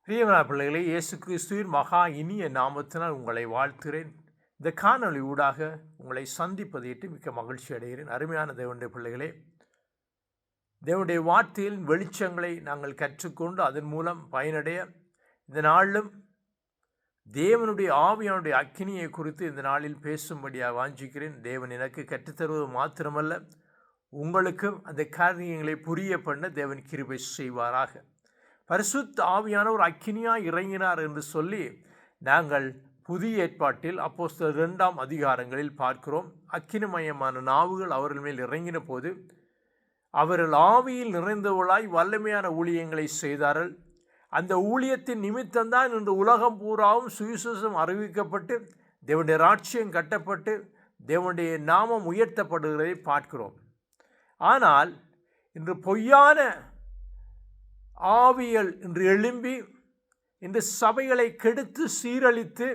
பிரியமான பிள்ளைகளே, இயேசு கிறிஸ்துவின் மகா இனிய நாமத்தினால் உங்களை வாழ்த்துகிறேன். இந்த காணொளி ஊடாக உங்களை சந்திப்பதையிட்டு மிக்க மகிழ்ச்சி அடைகிறேன். அருமையான தேவனுடைய பிள்ளைகளே, தேவனுடைய வார்த்தையின் வெளிச்சங்களை நாங்கள் கற்றுக்கொண்டு அதன் மூலம் பயனடைய இந்த நாளிலும் தேவனுடைய ஆவியானுடைய அக்கினியை குறித்து இந்த நாளில் பேசும்படியாக வாஞ்சிக்கிறேன். தேவன் எனக்கு கற்றுத்தருவது மாத்திரமல்ல, உங்களுக்கும் அந்த காரியங்களை புரிய பண்ண தேவன் கிருபை செய்வாராக. பரிசுத்த ஆவியானவர் அக்கினியாய் இறங்கினார் என்று சொல்லி நாங்கள் புதிய ஏற்பாட்டில் அப்போஸ்தலர் 2ஆம் அதிகாரங்களில் பார்க்கிறோம். அக்கினிமயமான நாவுகள் அவர்கள் மேல் இறங்கின போது அவர்கள் ஆவியில் நிறைந்தவர்களாய் வல்லமையான ஊழியங்களை செய்தார்கள். அந்த ஊழியத்தின் நிமித்தம்தான் இன்று உலகம் பூராவும் சுவிசேஷம் அறிவிக்கப்பட்டு தேவனுடைய ராட்சியம் கட்டப்பட்டு தேவனுடைய நாமம் உயர்த்தப்படுகிறதை பார்க்கிறோம். ஆனால் இன்று பொய்யான ஆவியல் இன்று எழும்பி இன்று சபைகளை கெடுத்து சீரழித்து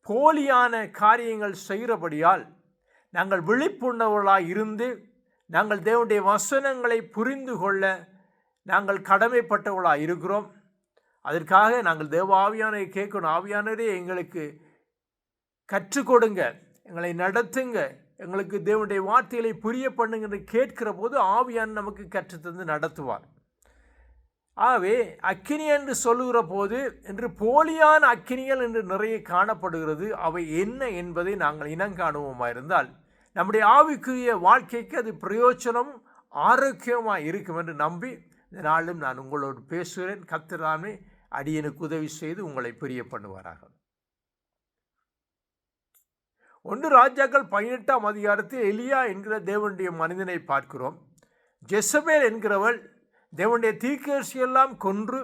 போலியான காரியங்கள் செய்கிறபடியால் நாங்கள் விழிப்புணர்வுகளாய் இருந்து நாங்கள் தேவனுடைய வசனங்களை புரிந்து கொள்ள நாங்கள் கடமைப்பட்டவர்களாக இருக்கிறோம். அதற்காக நாங்கள் தேவ ஆவியானவரை கேட்கணும். ஆவியானவரே எங்களுக்கு கற்றுக் கொடுங்க, எங்களை நடத்துங்க, எங்களுக்கு தேவனுடைய வார்த்தைகளை புரிய பண்ணுங்க என்று கேட்கிற போது ஆவியான நமக்கு கற்றுத்தந்து நடத்துவார். ஆகவே அக்கினி என்று சொல்லுகிற போது இன்று போலியான அக்கினிகள் என்று நிறைய காணப்படுகிறது. அவை என்ன என்பதை நாங்கள் இனங்காணுவோமாக இருந்தால் நம்முடைய ஆவிக்குரிய வாழ்க்கைக்கு அது பிரயோஜனம் ஆரோக்கியமாக இருக்கும் என்று நம்பி இந்த நாளும் நான் உங்களோடு பேசுகிறேன். கர்த்தராமே அடியனுக்கு உதவி செய்து உங்களை பிரிய பண்ணுவாராக. 1 ராஜாக்கள் 18ஆம் அதிகாரத்தில் எலியா என்கிற தேவனுடைய மனிதனை பார்க்கிறோம். ஜெசபேல் என்கிறவள் தேவனுடைய தீர்க்கதரிசியெல்லாம் கொன்று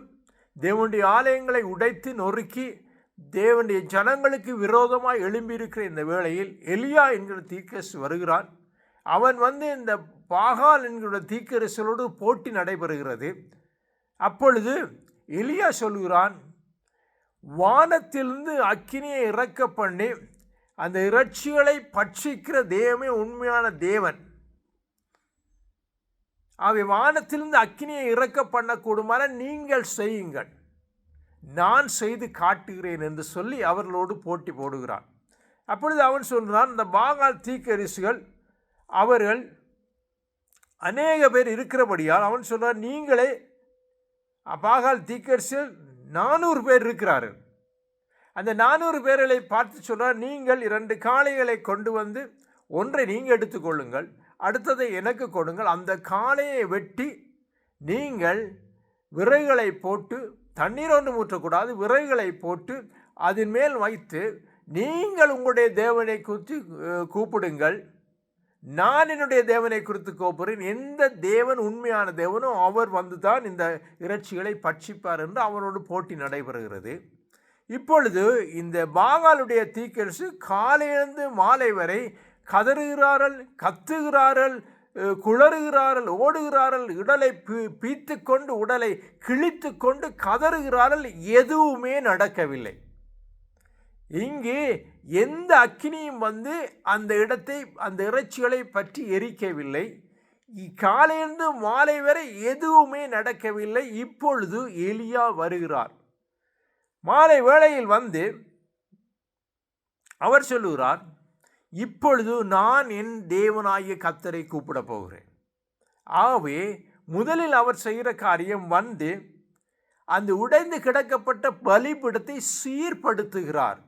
தேவனுடைய ஆலயங்களை உடைத்து நொறுக்கி தேவனுடைய ஜனங்களுக்கு விரோதமாக எழும்பியிருக்கிற இந்த வேளையில் எலியா என்கிற தீர்க்கதரிசி வருகிறான். அவன் இந்த பாகால் என்கிற தீர்க்கதரிசிகளோடு போட்டி நடைபெறுகிறது. அப்பொழுது எலியா சொல்கிறான், வானத்திலிருந்து அக்கினியை இறக்க பண்ணி அந்த இறைச்சிகளை பட்சிக்கிற தேவமே உண்மையான தேவன். அவை வானத்திலிருந்து அக்கினியை இறக்க பண்ணக்கூடுமான நீங்கள் செய்யுங்கள், நான் செய்து காட்டுகிறேன் என்று சொல்லி அவர்களோடு போட்டி போடுகிறான். அப்பொழுது அவன் சொல்கிறான், இந்த பாகால் தீர்க்கதரிசிகள் அவர்கள் அநேக பேர் இருக்கிறபடியால் அவன் சொல்கிறான், நீங்களே பாகால் தீர்க்கதரிசிகள் 400 பேர் இருக்கிறார்கள். அந்த 400 பேர்களை பார்த்து சொல்கிறார், நீங்கள் 2 காளைகளை கொண்டு வந்து ஒன்றை நீங்கள் எடுத்துக்கொள்ளுங்கள், அடுத்ததை எனக்கு கொடுங்கள். அந்த காளையை வெட்டி நீங்கள் விறகுகளை போட்டு, தண்ணீர் ஒன்றும் ஊற்றக்கூடாது, விறகுகளை போட்டு அதன் மேல் வைத்து நீங்கள் உங்களுடைய தேவனை குறித்து கூப்பிடுங்கள், நான் என்னுடைய தேவனை குறித்து கூப்பிடுறேன். எந்த தேவன் உண்மையான தேவனோ அவர் வந்து தான் இந்த இறைச்சிகளை பட்சிப்பார் என்று அவரோடு போட்டி நடைபெறுகிறது. இப்பொழுது இந்த பாகாலுடைய தீர்க்கதரிசி காலையிலிருந்து மாலை வரை கதறுகிறார்கள், கத்துகிறார்கள், குளறுகிறார்கள், ஓடுகிறார்கள், உடலை பீத்து கொண்டு உடலை கிழித்து கொண்டு கதறுகிறார்கள். எதுவுமே நடக்கவில்லை. இங்கு எந்த அக்கினியும் அந்த இடத்தை அந்த இறைச்சிகளை பற்றி எரிக்கவில்லை. காலையிலிருந்து மாலை வரை எதுவுமே நடக்கவில்லை. இப்பொழுது எலியா வருகிறார். மாலை வேளையில் அவர் சொல்லுகிறார், இப்பொழுது நான் என் தேவனாகிய கர்த்தரை கூப்பிட போகிறேன். ஆகவே முதலில் அவர் செய்கிற காரியம் அந்த உடைந்து கிடக்கப்பட்ட பலிபீடத்தை சீர்படுத்துகிறார்.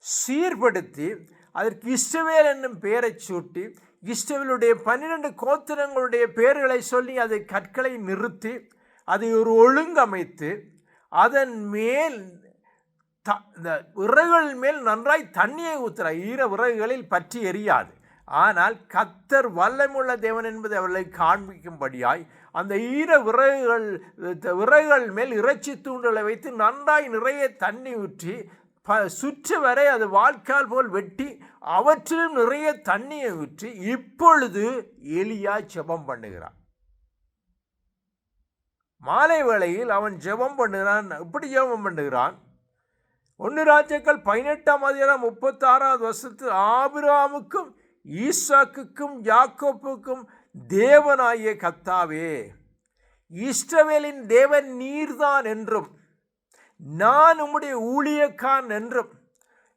சீர்படுத்தி அதற்கு இஸ்ரவேல் என்னும் பெயரை சூட்டி இஸ்ரவேலுடைய 12 கோத்திரங்களுடைய பெயர்களை சொல்லி அதை கற்களை நிறுத்தி அதை ஒரு ஒழுங்கமைத்து அதன் மேல் விறகுகள் மேல் நன்றாய் தண்ணியை ஊற்றுறார். ஈர விறகுகளில் பற்றி எரியாது. ஆனால் கர்த்தர் வல்லமுள்ள தேவன் என்பதை அவர்களை காண்பிக்கும்படியாய் அந்த ஈர விறகுகள் மேல் இறைச்சி தூண்டலை வைத்து நன்றாய் நிறைய தண்ணி ஊற்றி சுற்று வரை அது வாய்க்கால் போல் வெட்டி அவற்றிலும் நிறைய தண்ணியை ஊற்றி இப்பொழுது எலியா ஜெபம் பண்ணுகிறான். மாலை வேளையில் அவன் ஜெபம் பண்ணுகிறான். எப்படி ஜெபம் பண்ணுகிறான்? 1 ராஜாக்கள் 18ஆம் அதிகாரம் 36வது வசனத்தில், ஆபிரகாமுக்கும் ஈசாக்குக்கும் யாக்கோப்புக்கும் தேவனாகிய கர்த்தாவே, இஸ்ரவேலின் தேவன் நீர்தான் என்றும் நான் உம்முடைய ஊழியக்காரன் என்றும்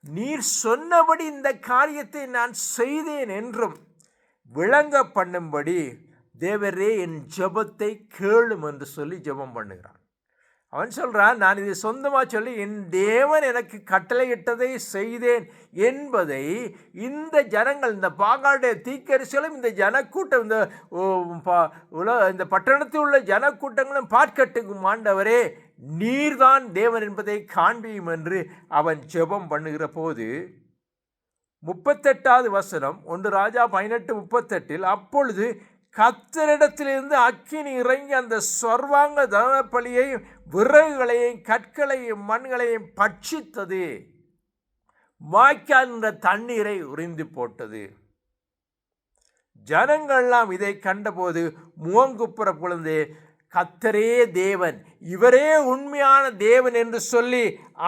நீர் சொன்னபடி இந்த காரியத்தை நான் செய்தேன் என்றும் விளங்க பண்ணும்படி தேவரே என் ஜெபத்தை கேளும் என்று சொல்லி ஜெபம் பண்ணுகிறான். அவன் சொல்கிறான், நான் இதை சொந்தமாக சொல்லி என் தேவன் எனக்கு கட்டளையிட்டதை செய்தேன் என்பதை இந்த ஜனங்கள், இந்த பாகாலுடைய தீர்க்கதரிசிகளும் இந்த ஜனக்கூட்டம், இந்த பட்டணத்தில் உள்ள ஜனக்கூட்டங்களும் பார்க்கட்டுக்கும் ஆண்டவரே நீர்தான் தேவன் என்பதை காண்பியும் என்று அவன் ஜெபம் பண்ணுகிற போது 38வது வசனம் 1 ராஜா 18:38, அப்பொழுது கர்த்தரிடத்திலிருந்து அக்கினி இறங்கி அந்த சர்வாங்க தகன பலியையும் விறகுகளையும் கற்களையும் மண்களையும் பட்சித்தது, வாய்க்கால் என்ற தண்ணீரை உறிந்து போட்டது. ஜனங்கள்லாம் இதை கண்டபோது முகங்குப்புற பொழுது கர்த்தரே தேவன், இவரே உண்மையான தேவன் என்று சொல்லி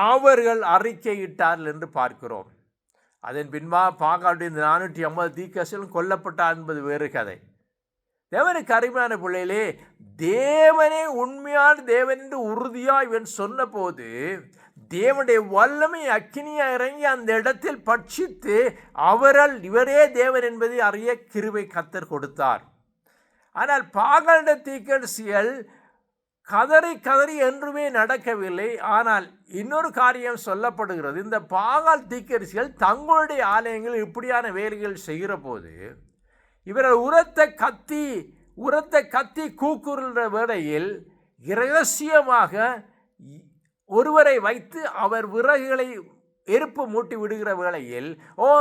அவர்கள் அறிக்கையிட்டார்கள் என்று பார்க்கிறோம். அதன் பின்பாக பாகாலுடைய 450 தீர்க்கதரிசிகளும் கொல்லப்பட்டார் என்பது வேறு கதை. தேவனுக்கு அருமையான பிள்ளைகளே, தேவனே உண்மையான தேவன் என்று உறுதியாக இவன் சொன்னபோது தேவனுடைய வல்லமை அக்கினியாக இறங்கி அந்த இடத்தில் பட்சித்து அவரால் இவரே தேவன் என்பதை அறிய கிருபை கர்த்தர் கொடுத்தார். ஆனால் பாகாலுடைய தீர்க்கதரிசிகள் கதறி கதறி என்றுமே நடக்கவில்லை. ஆனால் இன்னொரு காரியம் சொல்லப்படுகிறது, இந்த பாகால் தீர்க்கதரிசிகள் தங்களுடைய ஆலயங்களில் இப்படியான வேலைகள் செய்கிற போது இவர்கள் உரத்த கத்தி கூக்குறுகிற வேளையில் இரகசியமாக ஒருவரை வைத்து அவர் விறகுகளை நெருப்பு மூட்டி விடுகிற வேளையில்,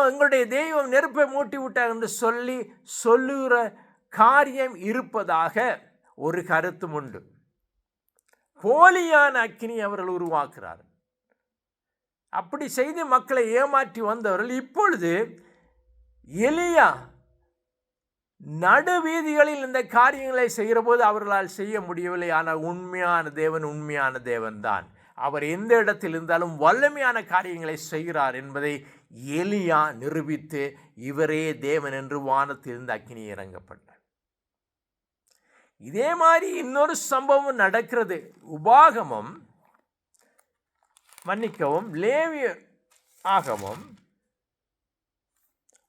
எங்களுடைய தெய்வம் நெருப்பை மூட்டி விட்டார் என்று சொல்லுகிற காரியம் இருப்பதாக ஒரு கருத்தும் உண்டு. போலியான அக்கினி அவர்கள் உருவாக்குறார். அப்படி செய்து மக்களை ஏமாற்றி வந்தவர்கள் இப்பொழுது எலியா நடுவீதிகளில் இந்த காரியங்களை செய்கிற போது அவர்களால் செய்ய முடியவில்லை. ஆனால் உண்மையான தேவன் தான். அவர் எந்த இடத்தில் இருந்தாலும் வல்லமையான காரியங்களை செய்கிறார் என்பதை எலியா நிரூபித்து இவரே தேவன் என்று வானத்திலிருந்து அக்கினி இறங்கப்பட்டார். இதே மாதிரி இன்னொரு சம்பவம் நடக்கிறது. லேவியர் ஆகமம்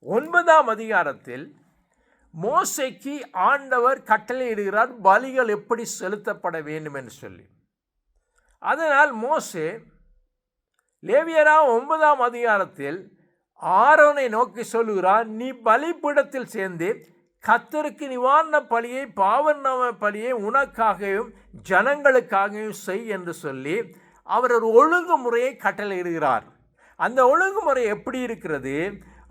9ஆம் அதிகாரத்தில் மோசேக்கு ஆண்டவர் கட்டளையிடுகிறார் பலிகள் எப்படி செலுத்தப்பட வேண்டும் என்று சொல்லி. அதனால் மோசே லேவியராக 9ஆம் அதிகாரத்தில் ஆரோனை நோக்கி சொல்லுகிறார், நீ பலிபீடத்தில் சேர்ந்து கர்த்தருக்கு நிவாரண பலியை பாவநாம பலியை உனக்காகவும் ஜனங்களுக்காகவும் செய் என்று சொல்லி அவர் ஒரு ஒழுங்குமுறையை கட்டளையிடுகிறார். அந்த ஒழுங்குமுறை எப்படி இருக்கிறது?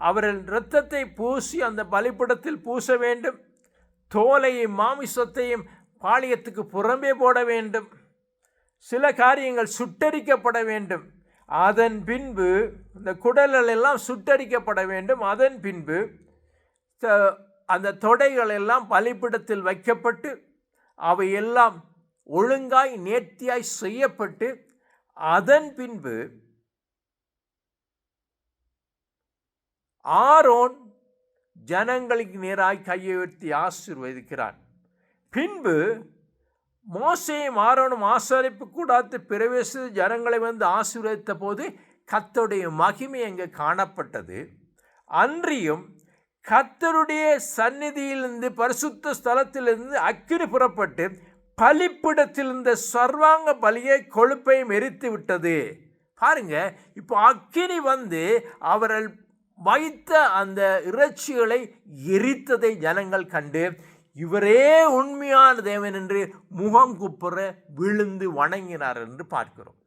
அவர்கள் இரத்தத்தை பூசி அந்த பலிபீடத்தில் பூச வேண்டும், தோலையும் மாமிசத்தையும் பாளையத்துக்கு புறம்பே போட வேண்டும், சில காரியங்கள் சுட்டரிக்கப்பட வேண்டும், அதன் பின்பு இந்த குடல்கள் எல்லாம் சுட்டரிக்கப்பட வேண்டும், அதன் பின்பு அந்த தொடைகள் எல்லாம் பலிபீடத்தில் வைக்கப்பட்டு அவையெல்லாம் ஒழுங்காய் நேர்த்தியாய் செய்யப்பட்டு அதன் பின்பு ஆரோன் ஜனங்களுக்கு நேராய் கையை உயர்த்தி ஆசீர்வதிக்கிறான். பின்பு மோசேயும் ஆரோனும் ஆசாரிப்பு கூடாரத்து பிரவேசித்து ஜனங்களை வந்து ஆசீர்வதித்த போது கர்த்தருடைய மகிமை அங்கே காணப்பட்டது. அன்றியும் கர்த்தருடைய சந்நிதியிலிருந்து பரிசுத்த ஸ்தலத்திலிருந்து அக்கினி புறப்பட்டு பலிபீடத்தில் இருந்த சர்வாங்க பலியை கொழுப்பையும் எரித்து விட்டது. பாருங்க, இப்போ அக்கினி வந்து அவர்கள் வைத்த அந்த இறைச்சிகளை எரித்ததை ஜனங்கள் கண்டு இவரே உண்மையான தேவன் என்று முகம் குப்புற விழுந்து வணங்கினார் என்று பார்க்கிறோம்.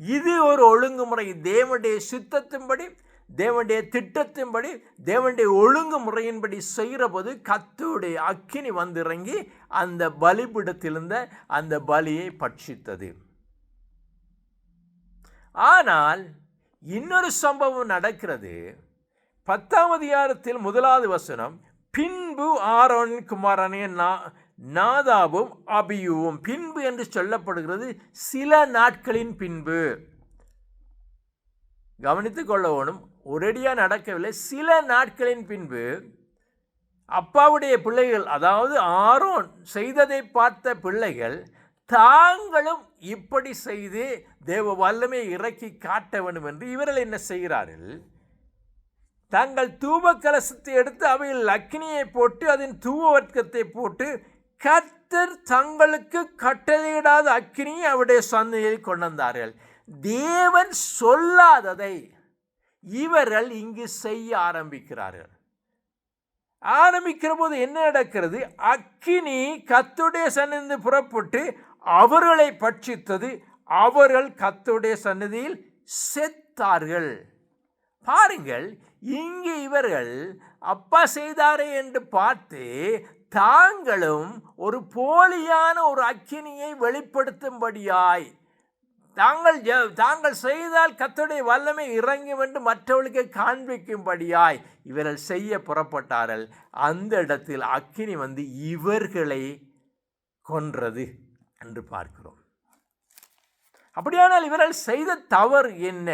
இது ஒரு ஒழுங்குமுறை. தேவனுடைய சித்தத்தின்படி, தேவனுடைய திட்டத்தின்படி, தேவனுடைய ஒழுங்குமுறையின்படி செய்கிற போது கர்த்தருடைய அக்கினி வந்திறங்கி அந்த பலிபீடத்திலிருந்த அந்த பலியை பட்சித்தது. ஆனால் இன்னொரு சம்பவம் நடக்கிறது. 10ஆம் அதிகாரத்தில் 1வது வசனம், பின்பு ஆரோனின் குமாரனே நாதாபும் அபியூவும், பின்பு என்று சொல்லப்படுகிறது சில நாட்களின் பின்பு. கவனித்துக் கொள்ள வேணும், ஒரேடியாக நடக்கவில்லை. சில நாட்களின் பின்பு அப்பாவுடைய பிள்ளைகள், அதாவது ஆரோன் செய்ததை பார்த்த பிள்ளைகள் தாங்களும் இப்படி செய்து தேவ வல்லமை இறக்கி காட்ட வேண்டும் என்று இவர்கள் என்ன செய்கிறார்கள்? தங்கள் தூப கலசத்தை எடுத்து அவையில் அக்கினியை போட்டு அதன் தூப வர்க்கத்தை போட்டு கர்த்தர் தங்களுக்கு கட்டளையிடாத அக்கினியை அவருடைய சந்நிதியில் கொண்டு வந்தார்கள். தேவன் சொல்லாததை இவர்கள் இங்கு செய்ய ஆரம்பிக்கிறார்கள். ஆரம்பிக்கிற போது என்ன நடக்கிறது? அக்கினி கர்த்தருடைய சந்நிதியிலிருந்து புறப்பட்டு அவர்களை பட்சித்தது. அவர்கள் கர்த்தருடைய சந்நிதியில் செத்தார்கள். பாருங்கள், இங்கு இவர்கள் அப்பா செய்தாரே என்று பார்த்து தாங்களும் ஒரு போலியான ஒரு அக்கினியை வெளிப்படுத்தும்படியாய் தாங்கள் செய்தால் கர்த்தருடைய வல்லமை இறங்கும் என்று மற்றவர்களுக்கு காண்பிக்கும்படியாய் இவர்கள் செய்ய புறப்பட்டார்கள். அந்த இடத்தில் அக்கினி வந்து இவர்களை கொன்றது என்று பார்க்கிறோம். அப்படியானால் இவர்கள் செய்த தவறு என்ன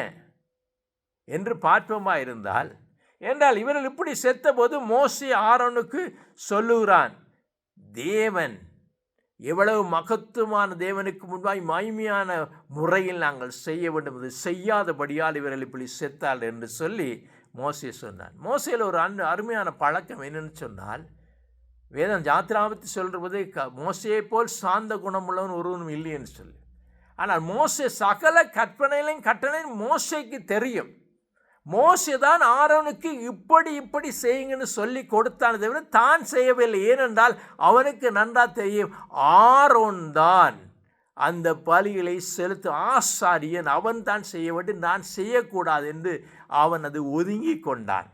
என்று பார்ப்போமா இருந்தால், என்றால் இவர்கள் இப்படி செத்தபோது மோசே ஆரோனுக்கு சொல்லுகிறான், தேவன் எவ்வளவு மகத்துவமான தேவனுக்கு முன்பாய் மகிமையான முறையில் நாங்கள் செய்ய வேண்டும், இது செய்யாதபடியால் இவர்கள் இப்படி செத்தாள் என்று சொல்லி மோசே சொன்னான். மோசேயில் ஒரு அருமையான பழக்கம் என்னன்னு சொன்னால், வேதம் யாத்திராமத்தை சொல்றது மோசையை போல் சாந்த குணமுள்ளவன் ஒருவனும் இல்லை என்று சொல்லி. ஆனால் மோசே சகல கட்டளையும் மோசேக்கு தெரியும். மோசே தான் ஆரோனுக்கு இப்படி செய்யுங்கன்னு சொல்லி கொடுத்தானே தவிர தான் செய்யவில்லை. ஏனென்றால் அவனுக்கு நன்றாக தெரியும், ஆரோன் தான் அந்த பலிகளை செலுத்த ஆசாரியன், அவன் தான் செய்ய வேண்டும், நான் செய்யக்கூடாது என்று அவன் அது ஒதுங்கி கொண்டான்.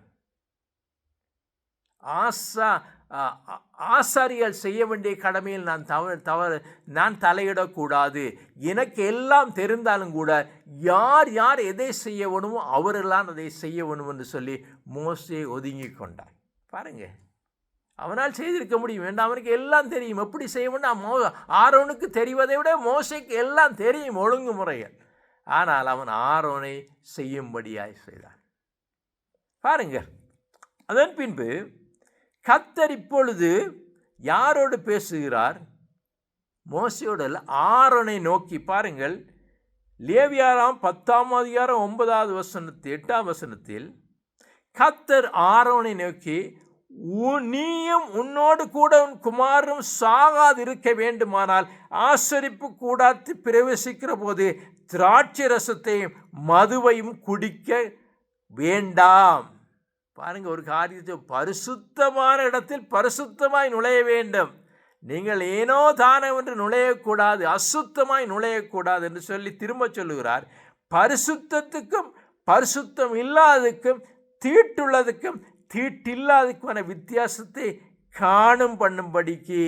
ஆசாரிகள் செய்ய வேண்டிய கடமையில் நான் தலையிடக்கூடாது. எனக்கு எல்லாம் தெரிந்தாலும் கூட யார் யார் எதை செய்ய வேணுமோ அவரெல்லாம் அதை செய்ய வேணும் என்று சொல்லி மோசே ஒதுங்கி கொண்டார். பாருங்க, அவனால் செய்திருக்க முடியும் வேண்டாம், அவனுக்கு எல்லாம் தெரியும் எப்படி செய்ய வேண்டும். ஆரோனுக்கு தெரிவதை விட மோசேக்கு எல்லாம் தெரியும் ஒழுங்குமுறைகள். ஆனால் அவன் ஆரோனை செய்யும்படியாய் செய்தான். பாருங்க, அதன் பின்பு கர்த்தர் இப்பொழுது யாரோடு பேசுகிறார்? மோசையோடு ஆரோனை நோக்கி. பாருங்கள், லேவியராம் 10 அதிகாரம் 9 வசனத்தில் 8 வசனத்தில் கர்த்தர் ஆரோனை நோக்கி, நீயும் உன்னோடு கூட உன் குமாரனும் சாகாது இருக்க வேண்டுமானால் ஆசரிப்பு கூடாரத்தில் பிரவேசிக்கிற போது திராட்சை ரசத்தையும் மதுவையும் குடிக்க வேண்டாம். பாருங்க, ஒரு காரியத்தை பரிசுத்தமான இடத்தில் பரிசுத்தமாய் நுழைய வேண்டும். நீங்கள் ஏனோ தானம் என்று நுழையக்கூடாது, அசுத்தமாய் நுழையக்கூடாது என்று சொல்லி திரும்ப சொல்லுகிறார். பரிசுத்தத்துக்கும் பரிசுத்தம் இல்லாததுக்கும் தீட்டுள்ளதுக்கும் தீட்டில்லாததுக்குமான வித்தியாசத்தை காணும் பண்ணும்படிக்கு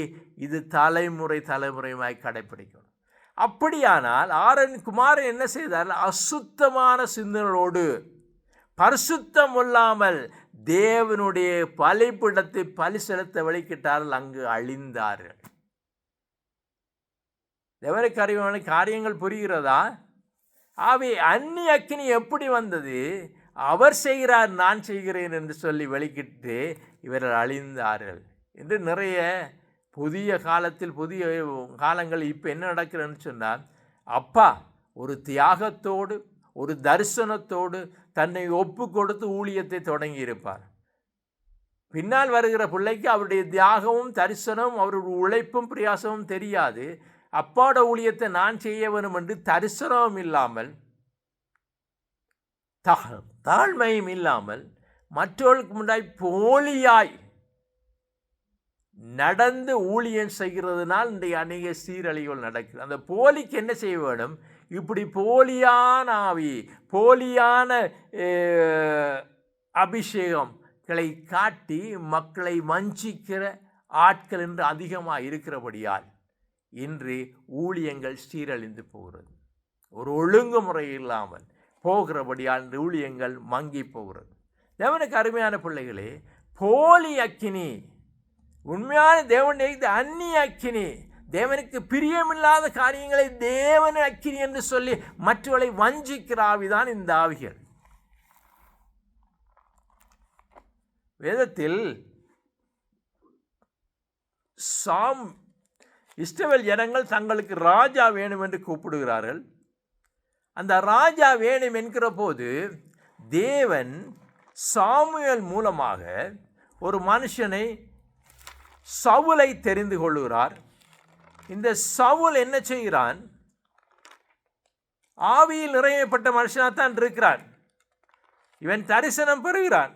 இது தலைமுறையாய் கடைப்பிடிக்கணும். அப்படியானால் ஆரோன் குமாரன் என்ன செய்தார்? அசுத்தமான சிந்தனையோடு பரிசுத்தம் இல்லாமல் தேவனுடைய பலிபீடத்தை பலி செலுத்த வழிகிட்டார்கள், அங்கு அழிந்தார்கள். தேவனுக்கு அறிவான காரியங்கள் புரிகிறதா? ஆவே அந்நிய அக்கினி எப்படி வந்தது? அவர் செய்கிறார், நான் செய்கிறேன் என்று சொல்லி வெளிக்கிட்டு இவர்கள் அழிந்தார்கள் என்று நிறைய புதிய காலங்கள் இப்போ என்ன நடக்கிறதுன்னு சொன்னால், அப்பா ஒரு தியாகத்தோடு ஒரு தரிசனத்தோடு தன்னை ஒப்பு கொடுத்து ஊழியத்தை தொடங்கி இருப்பார். பின்னால் வருகிற பிள்ளைக்கு அவருடைய தியாகமும் தரிசனமும் அவருடைய உழைப்பும் பிரயாசமும் தெரியாது. அப்பாவோட ஊழியத்தை நான் செய்ய வேணும் என்று தரிசனமும் இல்லாமல் தாழ்மையும் இல்லாமல் மற்றவர்களுக்கு முன்னாடி போலியாய் நடந்து ஊழியம் செய்கிறதுனால் இன்றைய அநேக சீரழிவுகள் நடக்குது. அந்த போலிக்கு என்ன செய்ய வேணும்? இப்படி போலியான ஆவி, போலியான அபிஷேகங்களை காட்டி மக்களை வஞ்சிக்கிற ஆட்கள் என்று அதிகமாக இருக்கிறபடியால் இன்று ஊழியங்கள் சீரழிந்து போகிறது. ஒரு ஒழுங்குமுறை இல்லாமல் போகிறபடியால் இன்று ஊழியங்கள் மங்கி போகிறது. தேவனுக்கு அருமையான பிள்ளைகளே, போலி அக்கினி, உண்மையான தேவனுடைய அந்நிய அக்கினி, தேவனுக்கு பிரியமில்லாத காரியங்களை தேவன் அக்கினி என்று சொல்லி மற்றவர்களை வஞ்சிக்கிற ஆவிதான் இந்த ஆவிகள். வேதத்தில் இஸ்ரவேல் ஜனங்கள் தங்களுக்கு ராஜா வேணும் என்று கூப்பிடுகிறார்கள். அந்த ராஜா வேணும் என்கிற போது தேவன் சாமுவேல் மூலமாக ஒரு மனுஷனை சவுலை தெரிந்து கொள்கிறார். இந்த சவுல் என்ன செய்கிறான்? ஆவியில் நிறையப்பட்ட மனுஷனாகத்தான் இருக்கிறான். இவன் தரிசனம் பெறுகிறான்,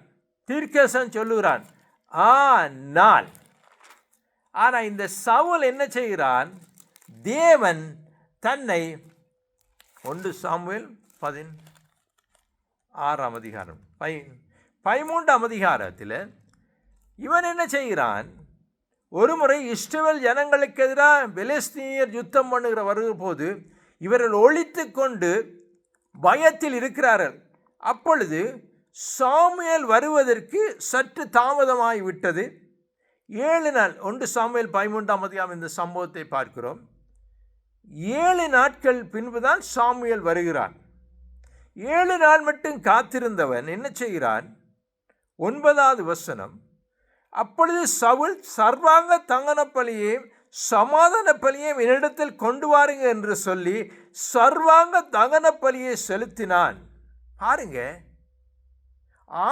தீர்க்கதரிசனம் சொல்லுகிறான். ஆனால் இந்த சவுல் என்ன செய்கிறான்? தேவன் தன்னை 1 சாமுவேல் 16 அதிகாரம் 13 அதிகாரத்தில் இவன் என்ன செய்கிறான்? ஒரு முறை இஸ்ரவேல் ஜனங்களுக்கு எதிராக பெலிஸ்தீனியர் யுத்தம் பண்ணுகிற வருகிற போது இவர்கள் ஒளித்து கொண்டு பயத்தில் இருக்கிறார்கள். அப்பொழுது சாமுவேல் வருவதற்கு சற்று தாமதமாகிவிட்டது. 7 நாள் 1 சாமுவேல் 13 அதிகாரம் இந்த சம்பவத்தை பார்க்கிறோம். 7 நாட்கள் பின்புதான் சாமுவேல் வருகிறான். 7 நாள் மட்டும் காத்திருந்தவன் என்ன செய்கிறான்? 9வது வசனம், அப்பொழுது சவுல் சர்வாங்க தகன பலியையும் சமாதான பலியையும் என்னிடத்தில் கொண்டு வாருங்க என்று சொல்லி சர்வாங்க தகன பலியை செலுத்தினான். பாருங்க,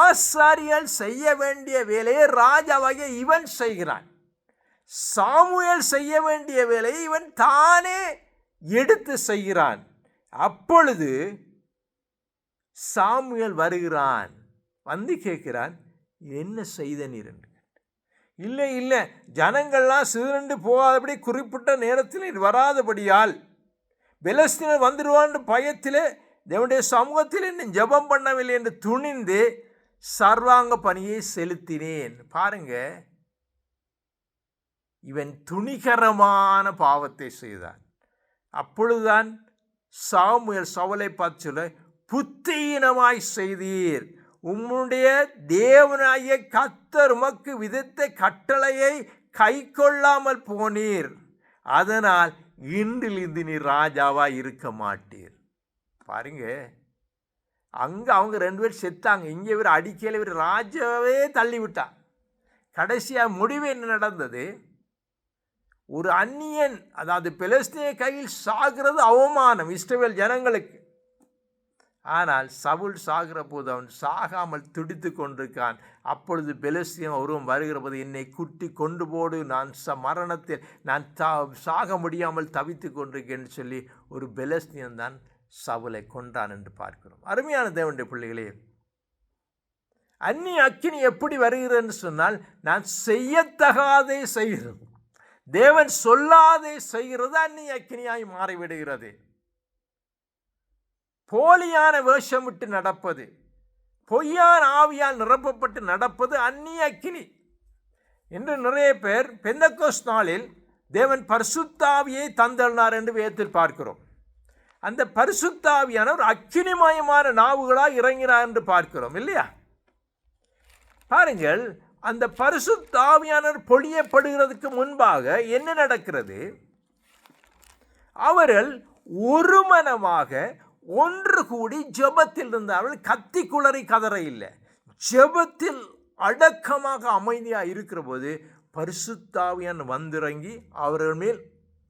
ஆசாரியல் செய்ய வேண்டிய வேலையை ராஜாவாகிய இவன் செய்கிறான். சாமுவேல் செய்ய வேண்டிய வேலையை இவன் தானே எடுத்து செய்கிறான். அப்பொழுது சாமுவேல் வருகிறான், வந்து கேட்கிறான், என்ன செய்த நீர் என்று. இல்லை ஜனங்கள்லாம் சிதறண்டு போகாதபடி குறிப்பிட்ட நேரத்தில் வராதபடியால் பெலிஸ்தீனர் வந்துடுவான் பயத்தில் தேவனுடைய சமூகத்தில் இன்னும் ஜெபம் பண்ணவில்லை என்று துணிந்து சர்வாங்க பணியை செலுத்தினேன். பாருங்க, இவன் துணிகரமான பாவத்தை செய்தான். அப்பொழுதுதான் சாமுவேல் சவுலை பார்த்து சொல்ல, புத்தியினமாய் செய்தீர், உம்முடைய தேவனாகிய கர்த்தர் உமக்கு விதித்த கட்டளையை கை கொள்ளாமல் போனீர், அதனால் இன்றிலிருந்து நீர் ராஜாவாக இருக்க மாட்டீர். பாருங்க, அங்கே அவங்க 2 பேர் செத்தாங்க, இங்கே இவர் அடிக்கையில் இவர் ராஜாவே தள்ளிவிட்டான். கடைசியாக முடிவு என்ன நடந்தது? ஒரு அந்நியன், அதாவது பெலிஸ்தீனிய கையில் சாகிறது அவமானம் இஸ்ரவேல் ஜனங்களுக்கு. ஆனால் சவுல் சாகிற போது அவன் சாகாமல் துடித்து கொண்டிருக்கான். அப்பொழுது பெலிஸ்தியன் ஒருவன் வருகிற போது, என்னை குட்டி கொண்டு போடு, நான் மரணத்தில் நான் சாக முடியாமல் தவித்து கொண்டிருக்கேன்னு சொல்லி ஒரு பெலிஸ்தியன் தான் சவுலை கொண்டான் என்று பார்க்கிறோம். அருமையான தேவனுடைய பிள்ளைகளே, அந்நிய அக்கினி எப்படி வருகிறதுன்னு சொன்னால், நான் செய்யத்தகாதே செய்கிறது, தேவன் சொல்லாதே செய்கிறது அந்நிய அக்கினியாய் மாறிவிடுகிறது. போலியான வேஷம் விட்டு நடப்பது, பொய்யான ஆவியால் நிரப்பப்பட்டு நடப்பது அந்நிய அக்கினி என்று நிறைய பேர் பெந்தெக்கோஸ்து நாளில் தேவன் பரிசுத்த ஆவியை தந்தள்ளினார் என்று வேதத்தில் பார்க்கிறோம். அந்த பரிசுத்த ஆவியானவர் அக்கினிமயமான நாவுகளாக இறங்கினார் என்று பார்க்கிறோம், இல்லையா? பாருங்கள், அந்த பரிசுத்த ஆவியானவர் பொழியப்படுகிறதுக்கு முன்பாக என்ன நடக்கிறது? அவர்கள் ஒரு மனமாக ஒன்று கூடி ஜெபத்தில் இருந்தார்கள். கத்தி குளறி கதற இல்லை, ஜெபத்தில் அடக்கமாக அமைதியாக இருக்கிற போது பரிசுத்த ஆவியானவர் வந்திறங்கி அவர்கள் மேல்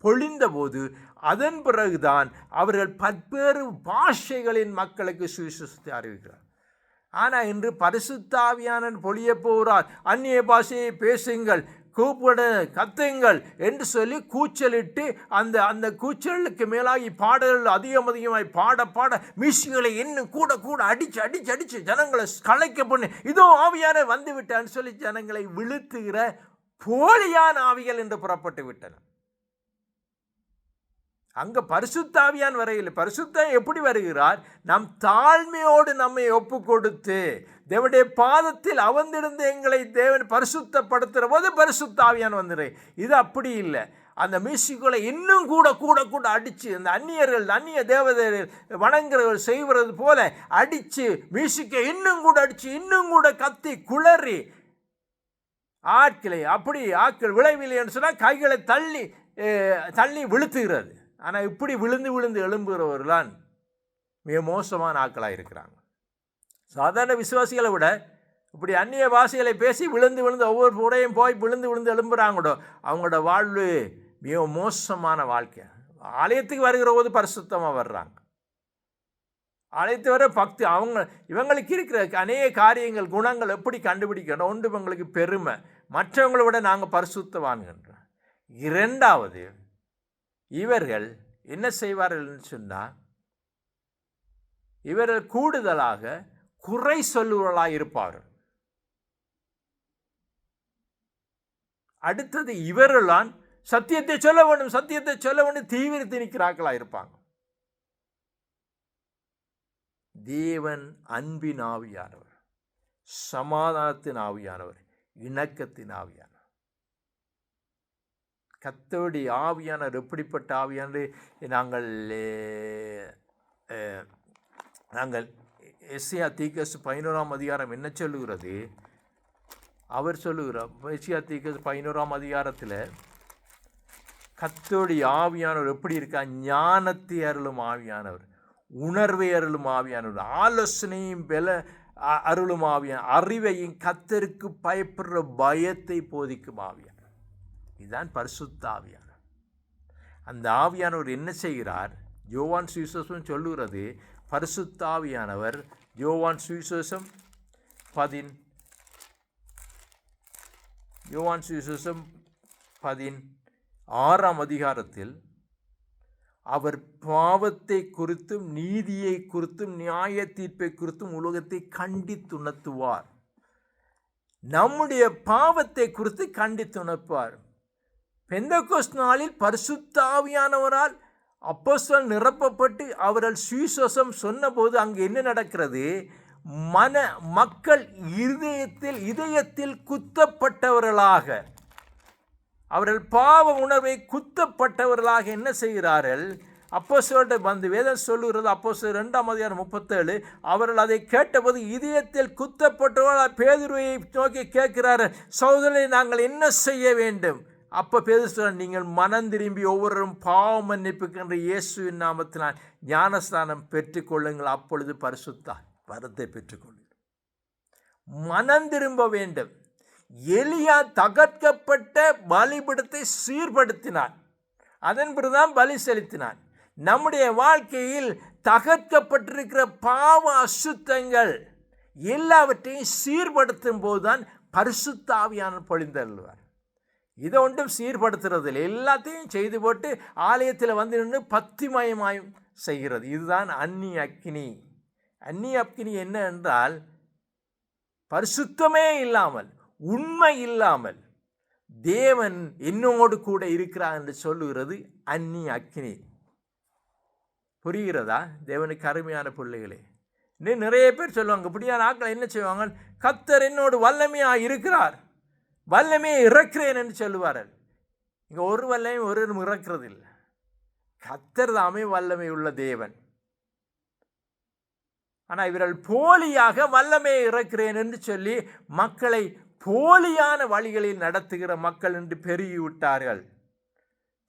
பொழிந்த போது, அதன் பிறகுதான் அவர்கள் பல்வேறு பாஷைகளின் மக்களுக்கு சுவிசேஷத்தை அறிவிக்கிறார். ஆனால் இன்று பரிசுத்த ஆவியானவர் பொழிய போகிறார், அந்நிய பாஷையை பேசுங்கள், கூப்பிட கத்துங்கள் என்று சொல்லி கூச்சலிட்டு அந்த கூச்சலுக்கு மேலாகி பாடல்கள் அதிகமாய் பாட மியூசிக்களை இன்னும் கூட அடிச்சு ஜனங்களை கலைக்க பண்ணி, இதோ ஆவியான வந்து விட்டான்னு சொல்லி ஜனங்களை விழுத்துகிற போலியான ஆவிகள் என்று புறப்பட்டு விட்டன. அங்கே பரிசுத்த ஆவியான் வரையில் பரிசுத்தம் எப்படி வருகிறார்? நம் தாழ்மையோடு நம்மை ஒப்பு கொடுத்து தேவனுடைய பாதத்தில் அவந்திருந்து எங்களை தேவன் பரிசுத்தப்படுத்துகிற போது பரிசுத்த ஆவியான் வந்துடுறேன். இது அப்படி இல்லை. அந்த மியூசிக்குகளை இன்னும் கூட அடித்து, அந்த அந்நிய தேவதைகள் வணங்குறவர்கள் செய்வது போல அடித்து, மியூசிக்கை இன்னும் கூட அடித்து, இன்னும் கூட கத்தி குளறி ஆட்கள் விளைவில்லைன்னு சொன்னால் கைகளை தள்ளி விழுத்துகிறது. ஆனால் இப்படி விழுந்து எழும்புகிறவர்களான் மிக மோசமான ஆட்களாக இருக்கிறாங்க. சாதாரண விசுவாசிகளை விட இப்படி அந்நிய பாஷைகளை பேசி விழுந்து ஒவ்வொரு முறையும் போய் விழுந்து எழும்புகிறாங்களோ, அவங்களோட வாழ்வு மிக மோசமான வாழ்க்கை. ஆலயத்துக்கு வருகிற போது பரிசுத்தமாக வர்றாங்க, ஆலயத்து வர பக்தி. இவங்களுக்கு இருக்கிற அநேக காரியங்கள் குணங்கள் எப்படி கண்டுபிடிக்கணும்? ஒன்று, இவங்களுக்கு பெருமை, மற்றவங்களை விட நாங்கள் பரிசுத்தவான்கின்ற. இரண்டாவது, இவர்கள் என்ன செய்வார்கள் சொன்னால், இவர்கள் கூடுதலாக குறை சொல்லுவர்களாக இருப்பார்கள். அடுத்தது, இவர்களான் சத்தியத்தை சொல்ல வேண்டும், சத்தியத்தை சொல்ல வேண்டும் தீவிரத்தை நிற்கிறார்களாக இருப்பாங்க. தேவன் அன்பின் ஆவியானவர், சமாதானத்தின் ஆவியானவர், இணக்கத்தின் ஆவியானவர். கர்த்தருடைய ஆவியானவர் எப்படிப்பட்ட ஆவியானவர்? நாங்கள் எஸ்ஐயா தீர்க்கதரிசி 11ஆம் அதிகாரம் என்ன சொல்லுகிறது? அவர் சொல்லுகிறார், எஸ்ஐயா தீர்க்கதரிசி 11ஆம் அதிகாரத்தில் கர்த்தருடைய ஆவியானவர் எப்படி இருக்கா? ஞானத்தை அருளும் ஆவியானவர், உணர்வை அருளும் ஆவியானவர், ஆலோசனையும் அருளும் ஆவியானவர், அறிவையும் கர்த்தருக்கு பயப்படுற பயத்தை போதிக்கும் ஆவியானவர். இதுதான் பரிசுத்த ஆவியானவர். அந்த ஆவியானவர் என்ன செய்கிறார்? யோவான் சுவிசேஷம் சொல்லுகிறது, பரிசுத்த ஆவியானவர் யோவான் சுவிசேஷம் 16ஆம் அதிகாரத்தில் அவர் பாவத்தை குறித்தும் நீதியை குறித்தும் நியாய தீர்ப்பை குறித்தும் உலகத்தை கண்டித்துணர்த்துவார். நம்முடைய பாவத்தை குறித்து கண்டித்துணர்ப்பார். பெந்தெக்கோஸ்து நாளில் பரிசுத்த ஆவியானவரால் அப்போஸ்தலர் நிரப்பப்பட்டு அவர்கள் சுவிசேஷம் சொன்னபோது அங்கு என்ன நடக்கிறது? மக்கள் இதயத்தில் குத்தப்பட்டவர்களாக, அவர்கள் பாவ உணர்வை குத்தப்பட்டவர்களாக என்ன செய்கிறார்கள்? அப்போஸ்தலர்கிட்ட வந்து வேதம் சொல்லுகிறது, அப்போஸ்தலர் 2ஆம் அதிகாரம் 37, அவர்கள் அதை கேட்டபோது இதயத்தில் குத்தப்பட்டவர்கள் பேதுருவை நோக்கி கேட்கிறார்கள், சகோதரரை நாங்கள் என்ன செய்ய வேண்டும்? அப்போ பேதுரு சொல்றார், நீங்கள் மனம் திரும்பி ஒவ்வொருவரும் பாவ மன்னிப்புக்கின்ற இயேசுவின் நாமத்தினால் ஞானஸ்தானம் பெற்றுக்கொள்ளுங்கள், அப்பொழுது பரிசுத்த வரத்தை பெற்றுக்கொள்ளுங்கள். மனம் திரும்ப வேண்டும். எலியா தகர்க்கப்பட்ட பலிபீடத்தை சீர்படுத்தினான், அதன் பிறகுதான் பலி செலுத்தினான். நம்முடைய வாழ்க்கையில் தகர்க்கப்பட்டிருக்கிற பாவ அசுத்தங்கள் எல்லாவற்றையும் சீர்படுத்தும் போதுதான் பரிசுத்த ஆவியானவர் பொழிந்தருள்வார். இதை ஒன்றும் சீர்படுத்துறதில்லை, எல்லாத்தையும் செய்து போட்டு ஆலயத்தில் வந்து நின்று பக்திமயமாயும் செய்கிறது. இதுதான் அந்நிய அக்கினி. அந்நிய அக்கினி என்ன என்றால், பரிசுத்தமே இல்லாமல், உண்மை இல்லாமல் தேவன் என்னோடு கூட இருக்கிறார் என்று சொல்லுகிறது அந்நிய அக்கினி. புரிகிறதா? தேவனுக்கு அருமையான பிள்ளைகளே, இன்னும் நிறைய பேர் சொல்லுவாங்க, இப்படியான ஆட்கள் என்ன செய்வாங்க? கர்த்தர் என்னோடு வல்லமையாக இருக்கிறார், வல்லமையை இறக்கிறேன் என்று சொல்லுவார்கள். இங்கே ஒரு வல்லமையும் ஒருவரும் இறக்கிறது இல்லை. கர்த்தர் தாமே வல்லமை உள்ள தேவன். ஆனால் இவர்கள் போலியாக வல்லமையை இறக்கிறேன் என்று சொல்லி மக்களை போலியான வழிகளில் நடத்துகிற மக்கள் என்று பெருகிவிட்டார்கள்.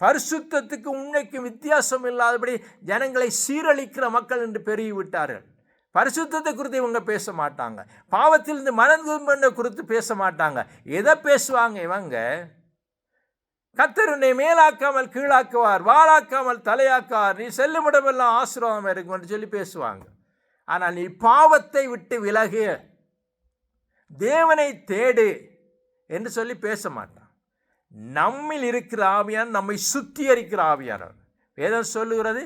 பரிசுத்தத்துக்கு உண்மைக்கும் வித்தியாசம் இல்லாதபடி ஜனங்களை சீரழிக்கிற மக்கள் என்று பெருகிவிட்டார்கள். பரிசுத்தத்தை குறித்து இவங்க பேச மாட்டாங்க, பாவத்திலிருந்து மனம் திரும்ப குறித்து பேச மாட்டாங்க. எதை பேசுவாங்க இவங்க? கர்த்தர் உன்னை மேலாக்காமல் கீழாக்குவார், வாளாக்காமல் தலையாக்குவார், நீ செல்லுமிடமெல்லாம் ஆசீர்வாதம் இருக்கும் என்று சொல்லி பேசுவாங்க. ஆனால் நீ பாவத்தை விட்டு விலகு, தேவனை தேடு என்று சொல்லி பேச மாட்டான். நம்மில் இருக்கிற ஆவியானவர் நம்மை சுத்திகரிக்கிற ஆவியானவர். வேதம் சொல்லுகிறது,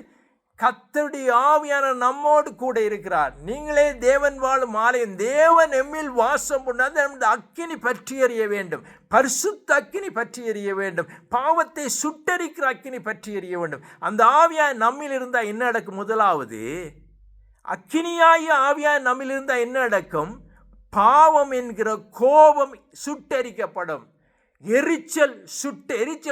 கர்த்தருடைய ஆவியானவர் நம்மோடு கூட இருக்கிறார். நீங்களே தேவன் வாழும் ஆலயம், தேவன் எம்மில் வாசம் பண்ணாது. அந்த அக்கினி பற்றி எறிய வேண்டும், பரிசுத்த அக்கினி பற்றி எறிய வேண்டும், பாவத்தை சுட்டரிக்கிற அக்கினி பற்றி எறிய வேண்டும். அந்த ஆவியாய் நம்மில் இருந்தால் என்ன நடக்கும்? முதலாவது, அக்கினியாய ஆவியாய் நம்மில் இருந்தால் என்ன நடக்கும்? பாவம் என்கிற கோபம் சுட்டரிக்கப்படும், எரிச்சல்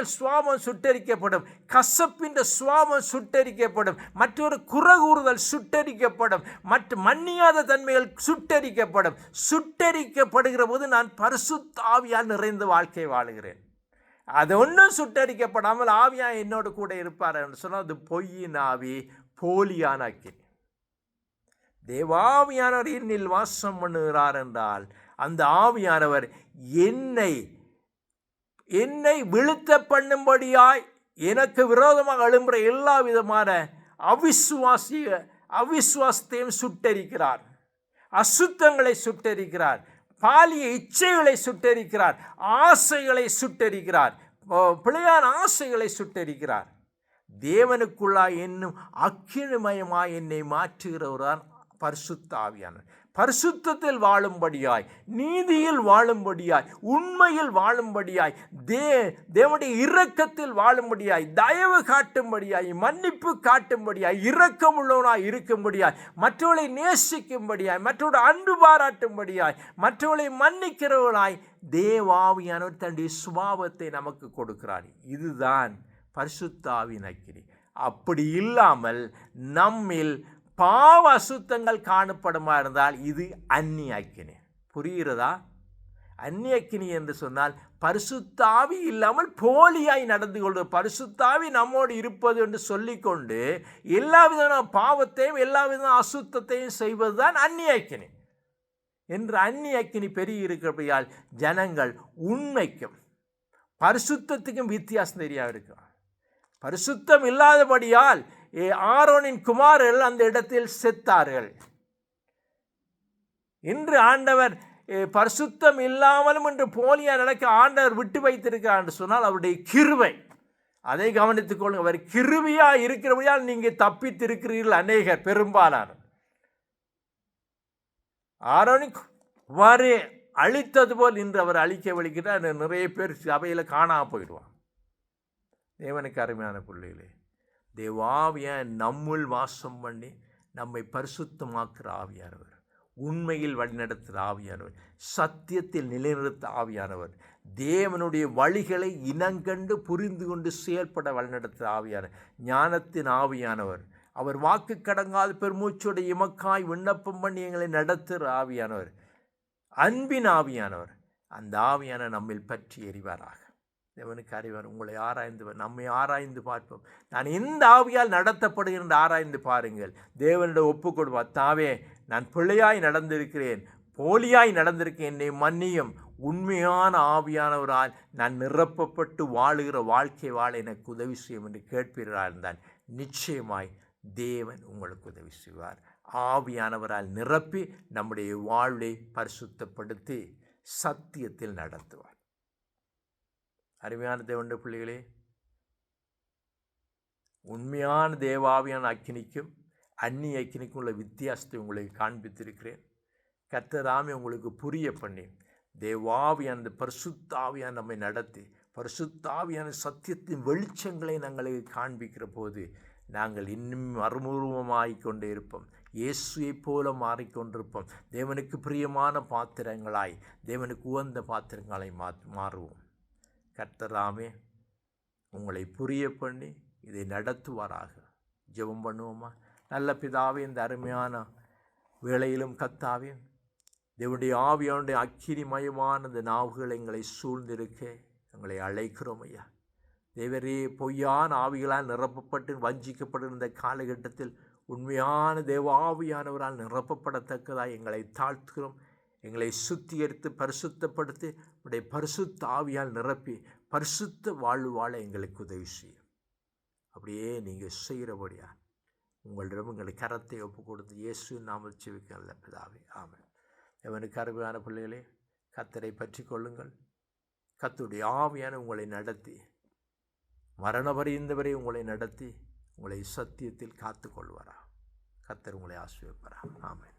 சுவாபம் சுட்டரிக்கப்படும், கசப்பின் சுவாபம் சுட்டரிக்கப்படும், மற்றொரு குறகூறுதல் சுட்டரிக்கப்படும், மற்ற மன்னியாத தன்மைகள் சுட்டரிக்கப்படும். சுட்டரிக்கப்படுகிற போது நான் பரிசுத்த ஆவியால் நிறைந்த வாழ்க்கை வாழுகிறேன். அது ஒன்றும் சுட்டரிக்கப்படாமல் ஆவியா என்னோடு கூட இருப்பார் என்று சொன்னால் அது பொய்யின் ஆவி, போலியான அக்கினி. தேவாவியானவர் என்னில் வாசம் பண்ணுகிறார் என்றால் அந்த ஆவியானவர் என்னை விழுத்த பண்ணும்படியாய் எனக்கு விரோதமாக எழும்புகிற எல்லா விதமான அவிசுவாசத்தையும் சுட்டரிக்கிறார். அசுத்தங்களை சுட்டரிக்கிறார். பாலிய இச்சைகளை சுட்டரிக்கிறார். ஆசைகளை சுட்டரிக்கிறார். பிழையான ஆசைகளை சுட்டரிக்கிறார். தேவனுக்குள்ளாய் என்னும் அக்கினிமயமாய் என்னை மாற்றுகிறவர்தான் பரிசுத்த ஆவியானவர். பரிசுத்தத்தில் வாழும்படியாய், நீதியில் வாழும்படியாய், உண்மையில் வாழும்படியாய், தேவனுடைய இரக்கத்தில் வாழும்படியாய், தயவு காட்டும்படியாய், மன்னிப்பு காட்டும்படியாய், இரக்கமுள்ளவனாய் இருக்கும்படியாய், மற்றவர்களை நேசிக்கும்படியாய், மற்றவருடைய அன்பு பாராட்டும்படியாய், மற்றவர்களை மன்னிக்கிறவனாய் தேவாவியானவர் தன்னுடைய சுபாவத்தை நமக்கு கொடுக்கிறார். இதுதான் பரிசுத்த ஆவியின் அக்கினி. அப்படி இல்லாமல் நம்மில் பாவ அசுத்தங்கள் காணப்படுமா இருந்தால் இது அந்நிய அக்கினி. புரிகிறதா? அந்நிய அக்கினி என்று சொன்னால் பரிசுத்த ஆவி இல்லாமல் போலியாய் நடந்து கொள்வது. பரிசுத்த ஆவி நம்மோடு இருப்பது என்று சொல்லிக்கொண்டு எல்லா விதமான பாவத்தையும் எல்லா விதமான அசுத்தத்தையும் செய்வது தான் அந்நிய அக்கினி. என்று அந்நிய அக்கினி பெருகி இருக்கிறபடியால் ஜனங்கள் உண்மைக்கும் பரிசுத்தத்துக்கும் வித்தியாசம் தெரியாது இருக்கிறார். பரிசுத்தம் இல்லாதபடியால் ஆரோனின் குமாரர்கள் அந்த இடத்தில் செத்தார்கள். இன்று ஆண்டவர் பரிசுத்தம் இல்லாமலும் என்று போலியா நடக்க ஆண்டவர் விட்டு வைத்திருக்கிறார் என்று சொன்னால் அவருடைய கிருபை. அதை கவனித்துக் கொள்ளுங்கள். அவர் கிருபையா இருக்கிறபடியால் நீங்கள் தப்பித்திருக்கிறீர்கள். அநேகர் பெரும்பாலான ஆரோனின் குமாரரை அழித்தது போல் இன்று அவர் அழிக்க வலிக்கிறார். நிறைய பேர் சபையில் காணாமல் போயிடுவான். தேவனுக்கு அருமையான பிள்ளைகளே, தேவாவியான் நம்முள் வாசம் பண்ணி நம்மை பரிசுத்தமாக்குற ஆவியானவர், உண்மையில் வழிநடத்துகிற ஆவியானவர், சத்தியத்தில் நிலைநிறுத்த ஆவியானவர், தேவனுடைய வழிகளை இனங்கண்டு புரிந்து கொண்டு செயல்பட வழிநடத்துகிற ஆவியானவர், ஞானத்தின் ஆவியானவர், அவர் வாக்கு கடங்காத பெருமூச்சோடைய இமக்காய் விண்ணப்பம் பண்ணி எங்களை நடத்துகிற ஆவியானவர், அன்பின் ஆவியானவர். அந்த ஆவியான நம்மில் பற்றி எறிவாராக. தேவனுக்கு அறிவார். உங்களை ஆராய்ந்து நம்மை ஆராய்ந்து பார்ப்போம். நான் எந்த ஆவியால் நடத்தப்படுகின்ற ஆராய்ந்து பாருங்கள். தேவனிடம் ஒப்புக்கொடுவா, தாவே நான் பிள்ளையாய் நடந்திருக்கிறேன், போலியாய் நடந்திருக்கேன், என்னை மன்னியும். உண்மையான ஆவியானவரால் நான் நிரப்பப்பட்டு வாழுகிற வாழ்க்கை வாழ எனக்கு உதவி செய்யும் என்று கேட்பீர்களாக இருந்தால் நிச்சயமாய் தேவன் உங்களுக்கு உதவி செய்வார். ஆவியானவரால் நிரப்பி நம்முடைய வாழ்வை பரிசுத்தப்படுத்தி சத்தியத்தில் நடத்துவார். அருமையான தேவனுடைய பிள்ளைகளே, உண்மையான தேவாவியான அக்கினிக்கும் அந்நிய அக்கினிக்கும் உள்ள வித்தியாசத்தை உங்களுக்கு காண்பித்திருக்கிறேன். கர்த்தராமே உங்களுக்கு புரிய பண்ணி தேவாவியான பரிசுத்த ஆவியான நம்மை நடத்தி பரிசுத்த ஆவியான சத்தியத்தின் வெளிச்சங்களை நாங்களுக்கு காண்பிக்கிற போது நாங்கள் இன்னும் மறுமுருவமாய் கொண்டே இருப்போம். இயேசுவை போல மாறிக்கொண்டிருப்போம். தேவனுக்கு பிரியமான பாத்திரங்களாய், தேவனுக்கு உகந்த பாத்திரங்களாய் மாறுவோம். கர்த்தராமே உங்களை புரிய பண்ணி இதை நடத்துவாராக. ஜெபம் பண்ணுவோமா? நல்ல பிதாவே, இந்த அருமையான வேளையிலும் கர்த்தாவே தேவனுடைய ஆவியானுடைய அக்கினிமயமான இந்த நாவுகள் எங்களை சூழ்ந்திருக்க எங்களை அழைக்கிறோம் ஐயா. தேவரே, பொய்யான ஆவிகளால் நிரப்பப்பட்டு வஞ்சிக்கப்படும் இந்த காலகட்டத்தில் உண்மையான தேவாவியானவரால் நிரப்பப்படத்தக்கதாக எங்களை தாழ்த்துகிறோம். எங்களை சுத்திகரித்து பரிசுத்தப்படுத்தி உடைய பரிசுத்த ஆவியால் நிரப்பி பரிசுத்த வாழ்வு வாழ எங்களுக்கு உதவி செய்யும். அப்படியே நீங்கள் செய்கிறபடியா உங்களிடம் எங்களை கரத்தை ஒப்பு கொடுத்து இயேசு நாமத்தில் ஜெபிக்க நல்ல பிதாவே, ஆமென். எவனுக்கு அருமையான பிள்ளைகளே, கர்த்தரை பற்றி கொள்ளுங்கள். கர்த்தருடைய ஆவியான உங்களை நடத்தி மரண பரியந்தவரை உங்களை நடத்தி உங்களை சத்தியத்தில் காத்து கொள்வாரா. கர்த்தர் உங்களை ஆசீர்வதிப்பாரா. ஆமென்.